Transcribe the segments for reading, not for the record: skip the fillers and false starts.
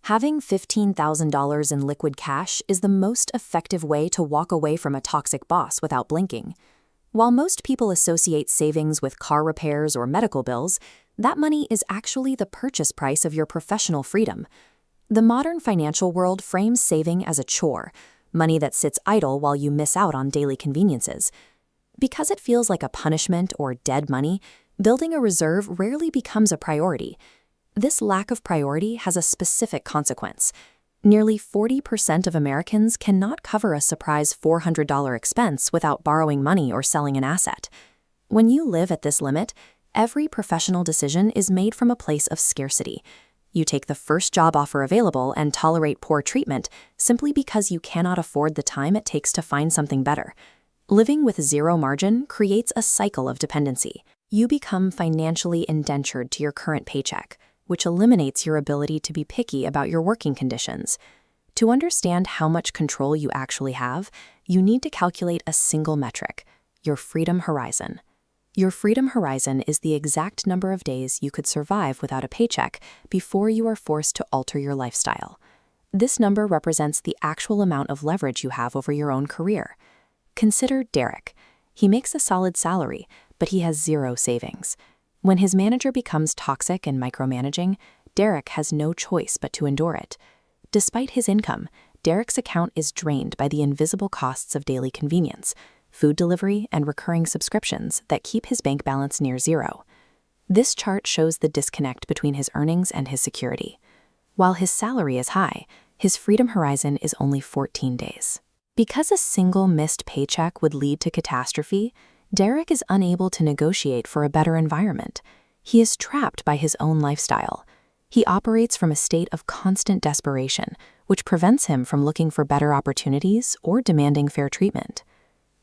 Having $15,000 in liquid cash is the most effective way to walk away from a toxic boss without blinking. While most people associate savings with car repairs or medical bills, that money is actually the purchase price of your professional freedom. The modern financial world frames saving as a chore, money that sits idle while you miss out on daily conveniences. Because it feels like a punishment or dead money, building a reserve rarely becomes a priority. This lack of priority has a specific consequence. Nearly 40% of Americans cannot cover a surprise $400 expense without borrowing money or selling an asset. When you live at this limit, every professional decision is made from a place of scarcity. You take the first job offer available and tolerate poor treatment simply because you cannot afford the time it takes to find something better. Living with zero margin creates a cycle of dependency. You become financially indentured to your current paycheck, which eliminates your ability to be picky about your working conditions. To understand how much control you actually have, you need to calculate a single metric: your freedom horizon. Your freedom horizon is the exact number of days you could survive without a paycheck before you are forced to alter your lifestyle. This number represents the actual amount of leverage you have over your own career. Consider Derek. He makes a solid salary, but he has zero savings. When his manager becomes toxic and micromanaging, Derek has no choice but to endure it. Despite his income, Derek's account is drained by the invisible costs of daily convenience, food delivery, and recurring subscriptions that keep his bank balance near zero. This chart shows the disconnect between his earnings and his security. While his salary is high, his freedom horizon is only 14 days. Because a single missed paycheck would lead to catastrophe, Derek is unable to negotiate for a better environment. He is trapped by his own lifestyle. He operates from a state of constant desperation, which prevents him from looking for better opportunities or demanding fair treatment.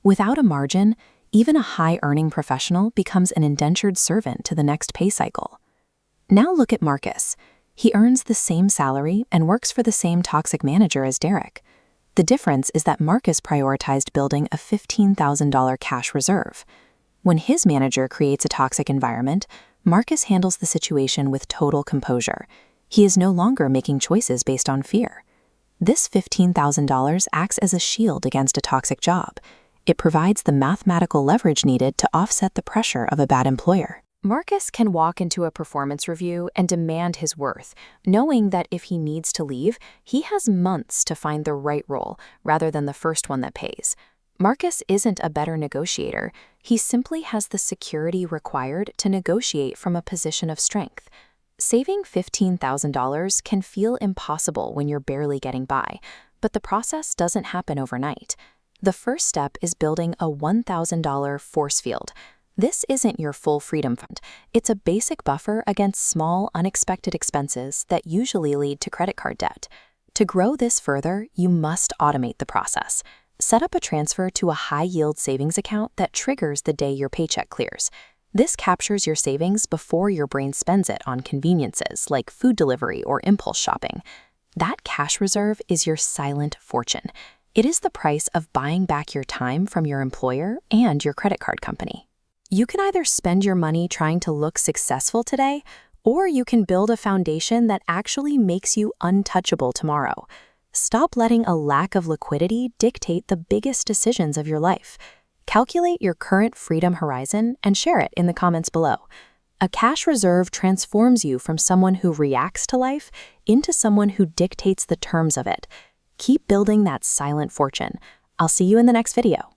Without a margin, even a high-earning professional becomes an indentured servant to the next pay cycle. Now look at Marcus. He earns the same salary and works for the same toxic manager as Derek. The difference is that Marcus prioritized building a $15,000 cash reserve. When his manager creates a toxic environment, Marcus handles the situation with total composure. He is no longer making choices based on fear. This $15,000 acts as a shield against a toxic job. It provides the mathematical leverage needed to offset the pressure of a bad employer. Marcus can walk into a performance review and demand his worth, knowing that if he needs to leave, he has months to find the right role rather than the first one that pays. Marcus isn't a better negotiator. He simply has the security required to negotiate from a position of strength. Saving $15,000 can feel impossible when you're barely getting by, but the process doesn't happen overnight. The first step is building a $1,000 force field. This isn't your full freedom fund. It's a basic buffer against small, unexpected expenses that usually lead to credit card debt. To grow this further, you must automate the process. Set up a transfer to a high-yield savings account that triggers the day your paycheck clears. This captures your savings before your brain spends it on conveniences like food delivery or impulse shopping. That cash reserve is your silent fortune. It is the price of buying back your time from your employer and your credit card company. You can either spend your money trying to look successful today, or you can build a foundation that actually makes you untouchable tomorrow. Stop letting a lack of liquidity dictate the biggest decisions of your life. Calculate your current freedom horizon and share it in the comments below. A cash reserve transforms you from someone who reacts to life into someone who dictates the terms of it. Keep building that silent fortune. I'll see you in the next video.